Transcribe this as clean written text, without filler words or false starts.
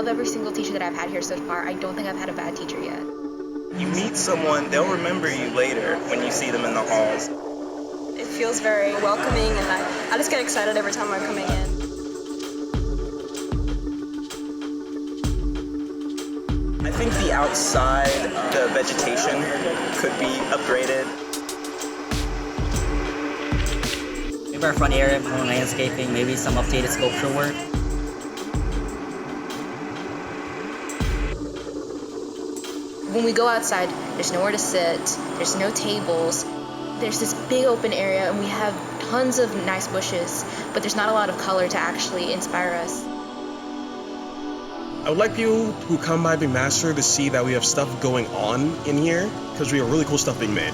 love every single teacher that I've had here so far. I don't think I've had a bad teacher yet. You meet someone, they'll remember you later when you see them in the halls. It feels very welcoming, and I just get excited every time I'm coming in. I think the outside, the vegetation could be upgraded. Maybe our front area, more landscaping, maybe some updated sculpture work. When we go outside, there's nowhere to sit, there's no tables, there's this big open area, and we have tons of nice bushes, but there's not a lot of color to actually inspire us. I would like people who come by the master to see that we have stuff going on in here, because we have really cool stuff being made.